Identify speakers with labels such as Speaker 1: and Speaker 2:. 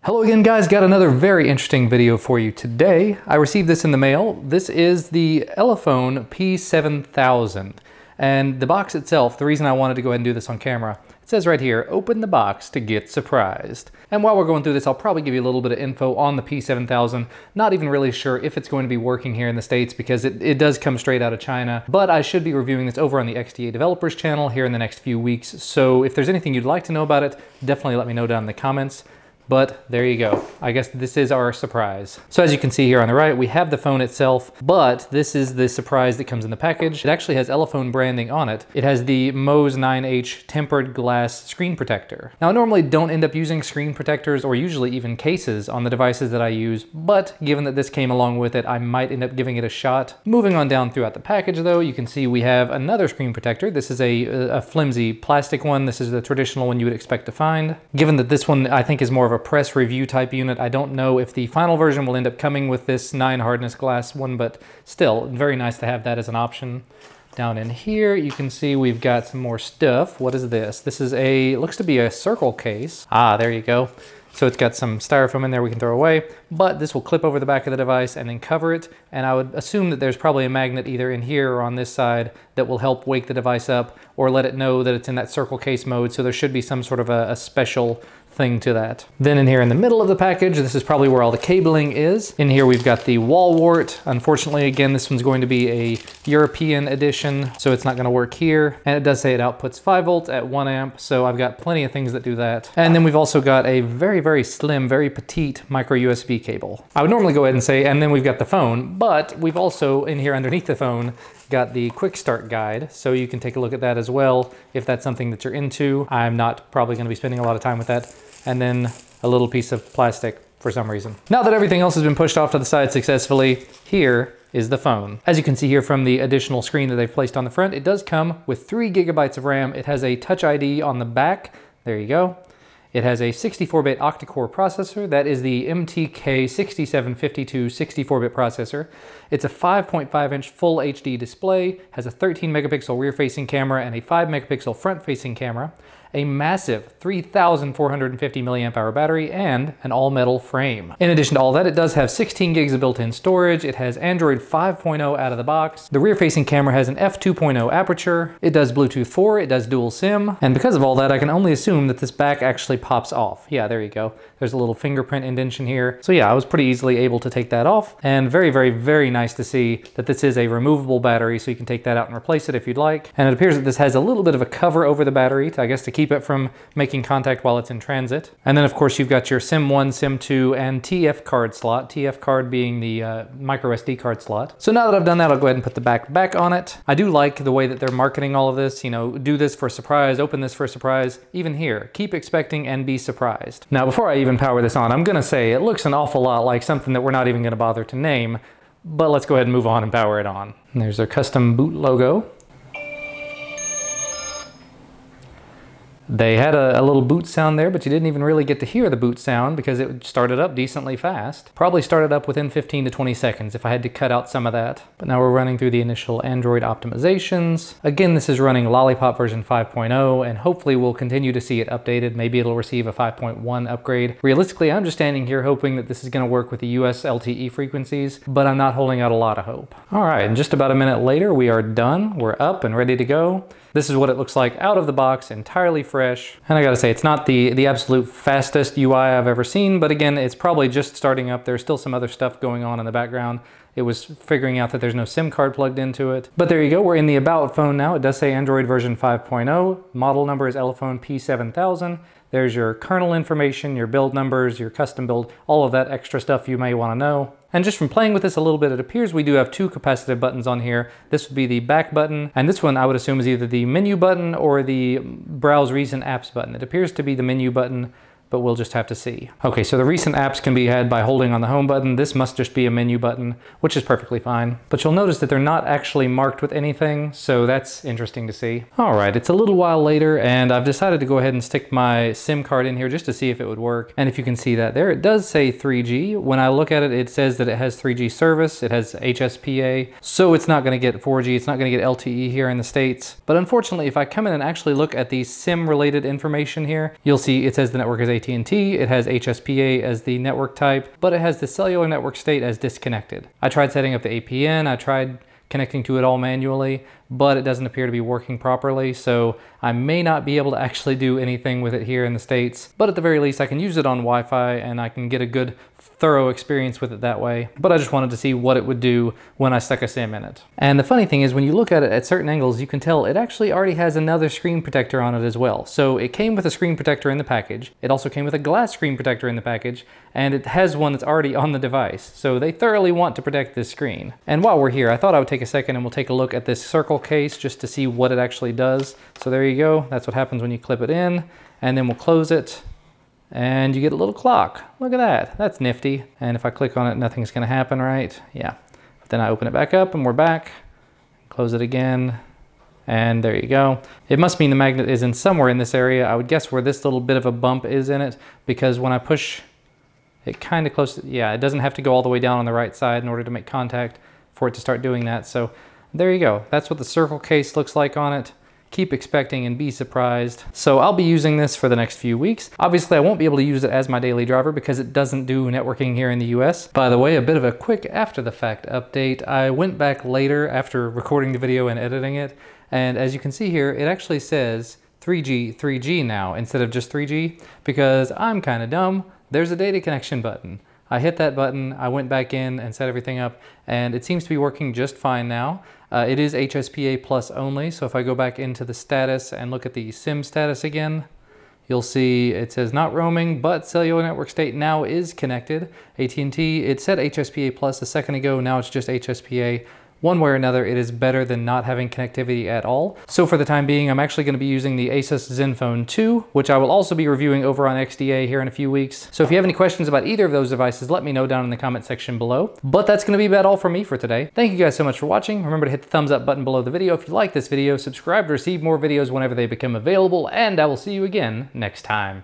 Speaker 1: Hello again guys, got another very interesting video for you today. I received this in the mail. This is the Elephone P7000. And the box itself, the reason I wanted to go ahead and do this on camera, it says right here, open the box to get surprised. And while we're going through this, I'll probably give you a little bit of info on the P7000. Not even really sure if it's going to be working here in the States because it does come straight out of China. But I should be reviewing this over on the XDA Developers channel here in the next few weeks. So if there's anything you'd like to know about it, definitely let me know down in the comments. But there you go. I guess this is our surprise. So as you can see here on the right, we have the phone itself, but this is the surprise that comes in the package. It actually has Elephone branding on it. It has the Mohs 9H tempered glass screen protector. Now I normally don't end up using screen protectors or usually even cases on the devices that I use, but given that this came along with it, I might end up giving it a shot. Moving on down throughout the package though, you can see we have another screen protector. This is a flimsy plastic one. This is the traditional one you would expect to find. Given that this one I think is more of a press review type unit. I don't know if the final version will end up coming with this 9 hardness glass one, but still very nice to have that as an option. Down in here, you can see we've got some more stuff. What is this? This is looks to be a circle case. Ah, there you go. So it's got some styrofoam in there we can throw away, but this will clip over the back of the device and then cover it. And I would assume that there's probably a magnet either in here or on this side that will help wake the device up or let it know that it's in that circle case mode. So there should be some sort of a special thing to that. Then in here in the middle of the package, this is probably where all the cabling is. In here we've got the wall wart. Unfortunately, again, this one's going to be a European edition, so it's not going to work here. And it does say it outputs 5 volts at 1 amp, so I've got plenty of things that do that. And then we've also got a very, very slim, very petite micro USB cable. I would normally go ahead and say, and then we've got the phone, but we've also in here underneath the phone got the quick start guide, so you can take a look at that as well if that's something that you're into. I'm not probably going to be spending a lot of time with that. And then a little piece of plastic for some reason. Now that everything else has been pushed off to the side successfully, here is the phone. As you can see here from the additional screen that they've placed on the front, it does come with 3 gigabytes of RAM. It has a Touch ID on the back. There you go. It has a 64-bit Octa-Core processor. That is the MTK 6752 64-bit processor. It's a 5.5-inch full HD display, has a 13 megapixel rear-facing camera and a 5 megapixel front-facing camera, a massive 3,450 milliamp hour battery, and an all-metal frame. In addition to all that, it does have 16 gigs of built-in storage. It has Android 5.0 out of the box. The rear-facing camera has an f2.0 aperture. It does Bluetooth 4, it does dual SIM, and because of all that, I can only assume that this back actually pops off. Yeah, there you go. There's a little fingerprint indentation here. So yeah, I was pretty easily able to take that off, and very, very, very nice to see that this is a removable battery, so you can take that out and replace it if you'd like. And it appears that this has a little bit of a cover over the battery, I guess to keep it from making contact while it's in transit. And then of course you've got your SIM 1, SIM 2, and TF card slot, TF card being the micro SD card slot. So now that I've done that, I'll go ahead and put the back on it. I do like the way that they're marketing all of this, you know, do this for a surprise, open this for a surprise. Even here, keep expecting and be surprised. Now before I even power this on, I'm gonna say it looks an awful lot like something that we're not even gonna bother to name, but let's go ahead and move on and power it on. And there's their custom boot logo. They had a little boot sound there, but you didn't even really get to hear the boot sound because it started up decently fast. Probably started up within 15 to 20 seconds if I had to cut out some of that. But now we're running through the initial Android optimizations. Again, this is running Lollipop version 5.0, and hopefully we'll continue to see it updated. Maybe it'll receive a 5.1 upgrade. Realistically, I'm just standing here hoping that this is going to work with the US LTE frequencies, but I'm not holding out a lot of hope. All right, and just about a minute later, we are done. We're up and ready to go. This is what it looks like out of the box, entirely fresh. And I gotta say, it's not the absolute fastest UI I've ever seen, but again, it's probably just starting up. There's still some other stuff going on in the background. It was figuring out that there's no SIM card plugged into it. But there you go, we're in the About phone now. It does say Android version 5.0. Model number is Elephone P7000. There's your kernel information, your build numbers, your custom build, all of that extra stuff you may want to know. And just from playing with this a little bit, it appears we do have 2 capacitive buttons on here. This would be the back button, and this one I would assume is either the menu button or the browse recent apps button. It appears to be the menu button, but we'll just have to see. Okay, so the recent apps can be had by holding on the home button. This must just be a menu button, which is perfectly fine. But you'll notice that they're not actually marked with anything, so that's interesting to see. All right, it's a little while later, and I've decided to go ahead and stick my SIM card in here just to see if it would work. And if you can see that there, it does say 3G. When I look at it, it says that it has 3G service, it has HSPA, so it's not gonna get 4G, it's not gonna get LTE here in the States. But unfortunately, if I come in and actually look at the SIM related information here, you'll see it says the network is AT&T. It has HSPA as the network type, but it has the cellular network state as disconnected. I tried setting up the APN, I tried connecting to it all manually, but it doesn't appear to be working properly, so I may not be able to actually do anything with it here in the States, but at the very least I can use it on Wi-Fi and I can get a good thorough experience with it that way. But I just wanted to see what it would do when I stuck a SIM in it. And the funny thing is, when you look at it at certain angles, you can tell it actually already has another screen protector on it as well. So it came with a screen protector in the package, it also came with a glass screen protector in the package, and it has one that's already on the device. So they thoroughly want to protect this screen. And while we're here, I thought I would take a second and we'll take a look at this circle case just to see what it actually does. So there you go, that's what happens when you clip it in, and then we'll close it. And you get a little clock. Look at that, that's nifty. And if I click on it, nothing's gonna happen, right? Yeah. But then I open it back up and we're back. Close it again, and there you go. It must mean the magnet is in somewhere in this area. I would guess where this little bit of a bump is in it, because when I push it kind of close, yeah, it doesn't have to go all the way down on the right side in order to make contact for it to start doing that. So there you go. That's what the circle case looks like on it. Keep expecting and be surprised. So I'll be using this for the next few weeks. Obviously I won't be able to use it as my daily driver because it doesn't do networking here in the US. By the way, a bit of a quick after the fact update. I went back later after recording the video and editing it, and as you can see here, it actually says 3G now instead of just 3G, because I'm kind of dumb. There's a data connection button. I hit that button, I went back in and set everything up, and it seems to be working just fine now. It is HSPA plus only, so if I go back into the status and look at the SIM status again, you'll see it says not roaming, but cellular network state now is connected. AT&T, it said HSPA plus a second ago, now it's just HSPA. One way or another, it is better than not having connectivity at all. So for the time being, I'm actually going to be using the Asus Zenfone 2, which I will also be reviewing over on XDA here in a few weeks. So if you have any questions about either of those devices, let me know down in the comment section below. But that's going to be about all from me for today. Thank you guys so much for watching. Remember to hit the thumbs up button below the video if you like this video, subscribe to receive more videos whenever they become available, and I will see you again next time.